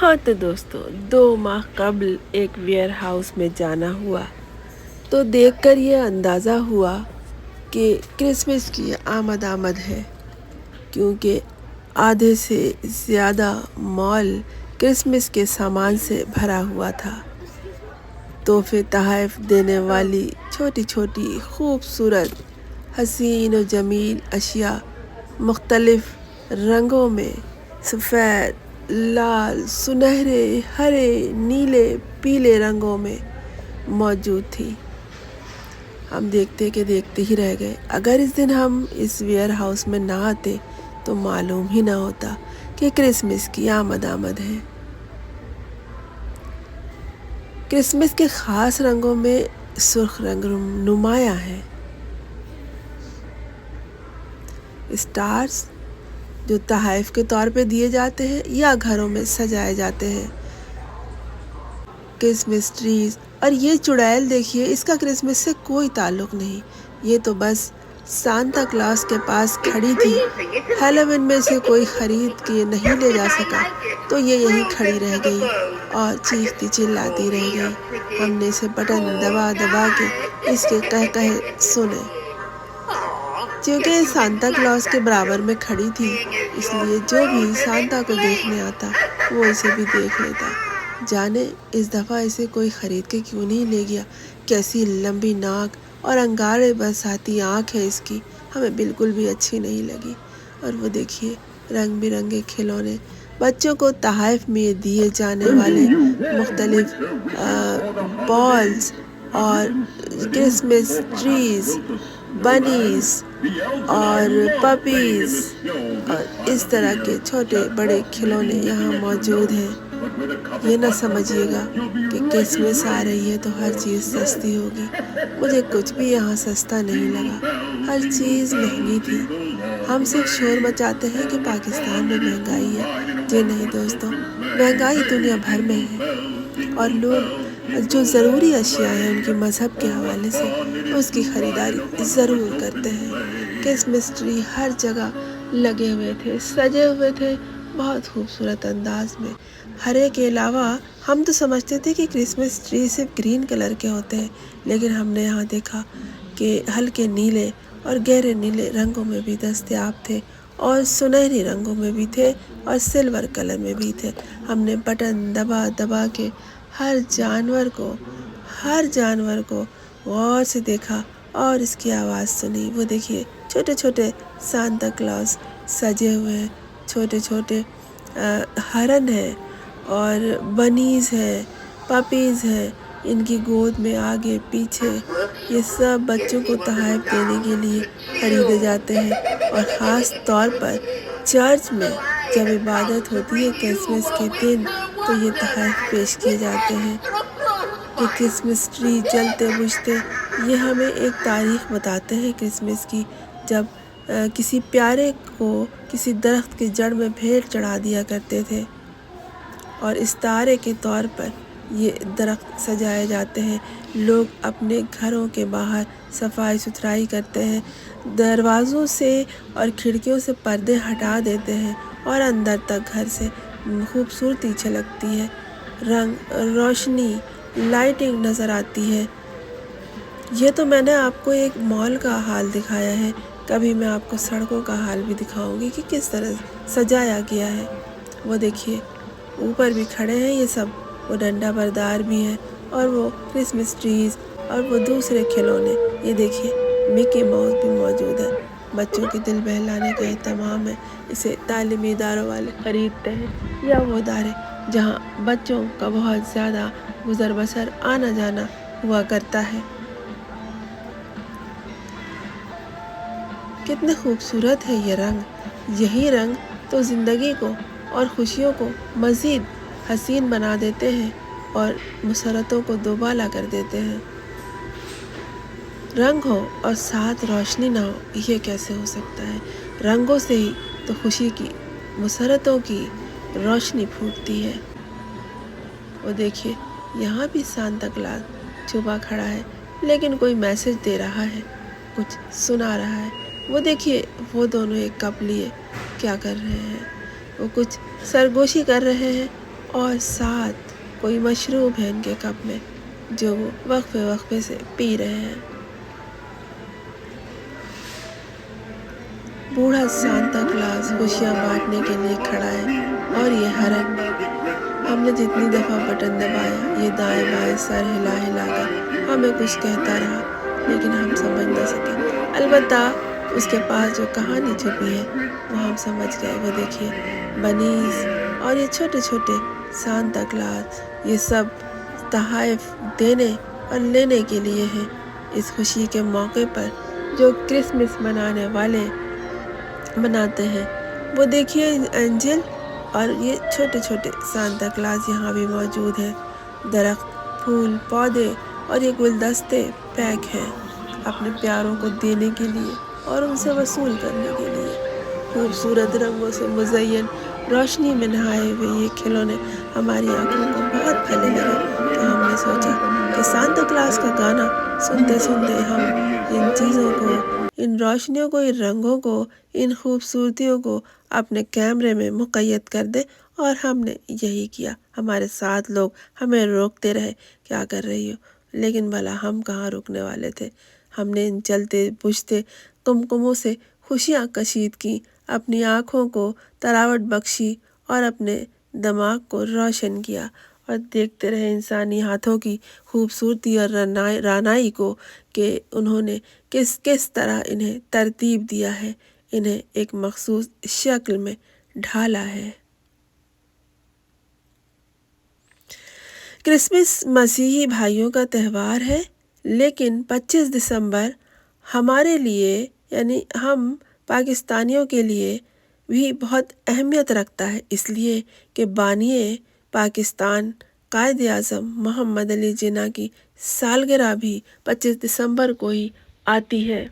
हाँ तो दोस्तों, 2 माह कबल एक वेयर हाउस में जाना हुआ तो देखकर ये अंदाज़ा हुआ कि क्रिसमस की आमद है, क्योंकि आधे से ज़्यादा मॉल क्रिसमस के सामान से भरा हुआ था। तोहफे तोहफ़ देने वाली छोटी छोटी खूबसूरत हसीन और जमील अशिया मुख्तलिफ रंगों में, सफ़ेद, लाल, सुनहरे, हरे, नीले, पीले रंगों में मौजूद थी। हम देखते के देखते ही रह गए। अगर इस दिन हम इस वेयर हाउस में ना आते तो मालूम ही ना होता कि क्रिसमस की आमद है। क्रिसमस के ख़ास रंगों में सुर्ख रंग नुमाया है। स्टार्स जो तोहफ़ के तौर पे दिए जाते हैं या घरों में सजाए जाते हैं, क्रिसमस ट्रीज, और ये चुड़ैल देखिए, इसका क्रिसमस से कोई ताल्लुक़ नहीं। ये तो बस सांता क्लॉस के पास खड़ी थी। हैलोवीन में से कोई खरीद के नहीं ले जा सका तो ये यहीं खड़ी रह गई और चीखती चिल्लाती रह गई। हमने इसे बटन दबा दबा के इसके कह सुने। क्योंकि सांता क्लॉस के बराबर में खड़ी थी, इसलिए जो भी सांता को देखने आता वो इसे भी देख लेता। जाने इस दफ़ा इसे कोई ख़रीद के क्यों नहीं ले गया। कैसी लंबी नाक और अंगारे बरसाती आँख है इसकी, हमें बिल्कुल भी अच्छी नहीं लगी। और वो देखिए रंग बिरंगे खिलौने, बच्चों को तोहफ़ में दिए जाने वाले मुख्तलिफ बॉल्स और क्रिसमस ट्रीज, बनीज और पपीज़ और इस तरह के छोटे बड़े खिलौने यहाँ मौजूद हैं। ये ना समझिएगा कि क्रिसमस आ रही है तो हर चीज़ सस्ती होगी। मुझे कुछ भी यहाँ सस्ता नहीं लगा, हर चीज़ महंगी थी। हम सिर्फ शोर मचाते हैं कि पाकिस्तान में महंगाई है। जी नहीं दोस्तों, महंगाई दुनिया भर में है और लोग जो ज़रूरी अशिया हैं उनके मज़हब के हवाले से उसकी ख़रीदारी ज़रूर करते हैं। क्रिसमस ट्री हर जगह लगे हुए थे, सजे हुए थे बहुत खूबसूरत अंदाज में। हरे के अलावा हम तो समझते थे कि क्रिसमस ट्री सिर्फ ग्रीन कलर के होते हैं, लेकिन हमने यहाँ देखा कि हल्के नीले और गहरे नीले रंगों में भी दस्तयाब थे और सुनहरी रंगों में भी थे और सिल्वर कलर में भी थे। हमने बटन दबा दबा के हर जानवर को गौर से देखा और इसकी आवाज़ सुनी। वो देखिए छोटे छोटे सांता क्लॉस सजे हुए हैं, छोटे छोटे हरन है और बनीज है, पपीज़ है। इनकी गोद में आगे पीछे ये सब बच्चों को तोहफ़ देने के लिए खरीदे जाते हैं। और ख़ास तौर पर चर्च में जब इबादत होती है क्रिसमस के दिन तो ये तोहफ़ पेश किए जाते हैं। ये क्रिसमस ट्री जलते बुझते ये हमें एक तारीख़ बताते हैं क्रिसमस की, जब किसी प्यारे को किसी दरख्त की जड़ में भेंट चढ़ा दिया करते थे और इस तारे के तौर पर ये दरख्त सजाए जाते हैं। लोग अपने घरों के बाहर सफाई सुथराई करते हैं, दरवाज़ों से और खिड़कियों से पर्दे हटा देते हैं और अंदर तक घर से खूबसूरती झलकती है, रंग रोशनी लाइटिंग नज़र आती है। ये तो मैंने आपको एक मॉल का हाल दिखाया है, कभी मैं आपको सड़कों का हाल भी दिखाऊंगी कि किस तरह सजाया गया है। वो देखिए ऊपर भी खड़े हैं ये सब, वो डंडा बरदार भी है और वो क्रिसमस ट्रीज और वो दूसरे खिलौने। ये देखिए मिकी माउस भी मौजूद है। बच्चों के दिल बहलाने का एहतमाम है। इसे तालीमी इदारों वाले ख़रीदते हैं या वो इदारे जहाँ बच्चों का बहुत ज़्यादा गुज़र बसर आना जाना हुआ करता है। कितने खूबसूरत है ये रंग। यही रंग तो ज़िंदगी को और खुशियों को मज़ीद हसीन बना देते हैं और मुसरतों को दोबाला कर देते हैं। रंग हो और साथ रोशनी ना हो, ये कैसे हो सकता है। रंगों से ही तो खुशी की, मुसरतों की रोशनी फूटती है। वो देखिए यहाँ भी सांता क्लॉस छुपा खड़ा है, लेकिन कोई मैसेज दे रहा है, कुछ सुना रहा है। वो देखिए वो दोनों एक कप लिए क्या कर रहे हैं, वो कुछ सरगोशी कर रहे हैं اور ساتھ کوئی مشروب ہے ان کے کپ میں جو وہ وقفے وقفے سے پی رہے ہیں۔ بوڑھا سانتا کلاس خوشیاں بانٹنے کے لیے کھڑا ہے اور یہ ہرن ہم نے جتنی دفعہ بٹن دبایا یہ دائیں بائیں سر ہلا ہلا کر ہمیں کچھ کہتا رہا لیکن ہم سمجھ نہ سکے۔ البتہ اس کے پاس جو کہانی چھپی ہے وہ ہم سمجھ گئے۔ وہ دیکھیے بنیز اور یہ چھوٹے چھوٹے سانتا کلاس یہ سب تحائف دینے اور لینے کے لیے ہیں اس خوشی کے موقع پر جو کرسمس منانے والے مناتے ہیں۔ وہ دیکھیے اینجل اور یہ چھوٹے چھوٹے سانتا کلاس یہاں بھی موجود ہیں۔ درخت، پھول، پودے اور یہ گلدستے پیک ہیں اپنے پیاروں کو دینے کے لیے اور ان سے وصول کرنے کے لیے۔ خوبصورت رنگوں سے مزین روشنی میں نہائے ہوئے یہ کھلونے ہماری آنکھوں کو بہت بھلے لگے تو ہم نے سوچا کہ سانتا کلاس کا گانا سنتے سنتے ہم ان چیزوں کو، ان روشنیوں کو، ان رنگوں کو، ان خوبصورتیوں کو اپنے کیمرے میں مقید کر دیں اور ہم نے یہی کیا۔ ہمارے ساتھ لوگ ہمیں روکتے رہے کیا کر رہی ہو، لیکن بھلا ہم کہاں رکنے والے تھے۔ ہم نے ان چلتے بجھتے کمکموں سے خوشیاں کشید کی، اپنی آنکھوں کو تراوٹ بخشی اور اپنے دماغ کو روشن کیا اور دیکھتے رہے انسانی ہاتھوں کی خوبصورتی اور رانائی کو کہ انہوں نے کس طرح انہیں ترتیب دیا ہے، انہیں ایک مخصوص شکل میں ڈھالا ہے۔ کرسمس مسیحی بھائیوں کا تہوار ہے لیکن 25 دسمبر ہمارے لیے یعنی ہم پاکستانیوں کے لیے بھی بہت اہمیت رکھتا ہے، اس لیے کہ بانی پاکستان قائد اعظم محمد علی جناح کی سالگرہ بھی 25 دسمبر کو ہی آتی ہے۔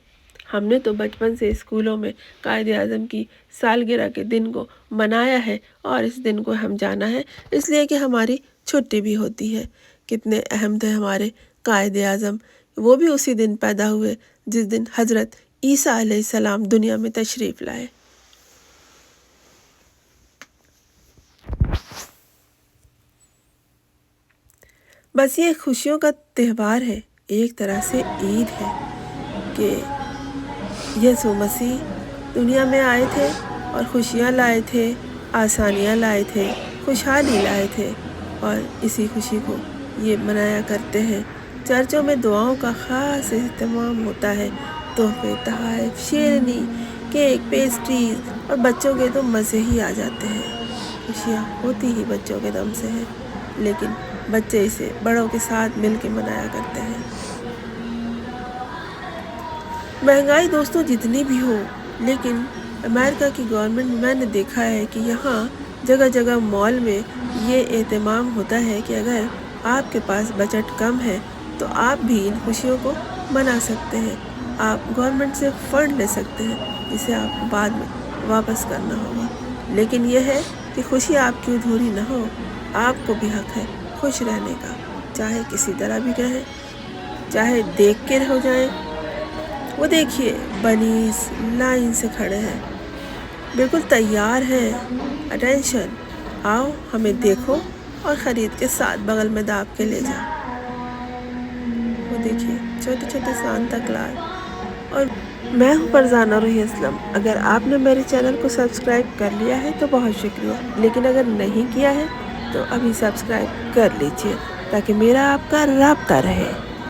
ہم نے تو بچپن سے اسکولوں میں قائد اعظم کی سالگرہ کے دن کو منایا ہے اور اس دن کو ہم جانا ہے اس لیے کہ ہماری چھٹی بھی ہوتی ہے۔ کتنے اہم تھے ہمارے قائد اعظم، وہ بھی اسی دن پیدا ہوئے جس دن حضرت عیسیٰ علیہ السلام دنیا میں تشریف لائے۔ بس یہ خوشیوں کا تہوار ہے، ایک طرح سے عید ہے کہ یسوع مسیح دنیا میں آئے تھے اور خوشیاں لائے تھے، آسانیاں لائے تھے، خوشحالی لائے تھے اور اسی خوشی کو یہ منایا کرتے ہیں۔ چرچوں میں دعاؤں کا خاص اہتمام ہوتا ہے، تحفے، تحائف، شیرنی، کیک، پیسٹریز اور بچوں کے تو مزے ہی آ جاتے ہیں۔ خوشیاں ہوتی ہی بچوں کے دم سے ہیں لیکن بچے اسے بڑوں کے ساتھ مل کے منایا کرتے ہیں۔ مہنگائی دوستوں جتنی بھی ہو لیکن امریکہ کی گورنمنٹ میں نے دیکھا ہے کہ یہاں جگہ جگہ مال میں یہ اہتمام ہوتا ہے کہ اگر آپ کے پاس بجٹ کم ہے تو آپ بھی ان خوشیوں کو منا سکتے ہیں، آپ گورنمنٹ سے فنڈ لے سکتے ہیں جسے آپ کو بعد میں واپس کرنا ہوگا، لیکن یہ ہے کہ خوشی آپ کی ادھوری نہ ہو، آپ کو بھی حق ہے خوش رہنے کا، چاہے کسی طرح بھی رہیں، چاہے دیکھ کے ہو جائیں۔ وہ دیکھیے بنیز لائن سے کھڑے ہیں، بالکل تیار ہیں، اٹینشن، آؤ ہمیں دیکھو اور خرید کے ساتھ بغل میں داب کے لے جاؤ۔ وہ دیکھیے چھوٹے چھوٹے سانتا کلاس۔ اور میں ہوں فرزانہ روحی اسلم۔ اگر آپ نے میرے چینل کو سبسکرائب کر لیا ہے تو بہت شکریہ، لیکن اگر نہیں کیا ہے تو ابھی سبسکرائب کر لیجئے تاکہ میرا آپ کا رابطہ رہے۔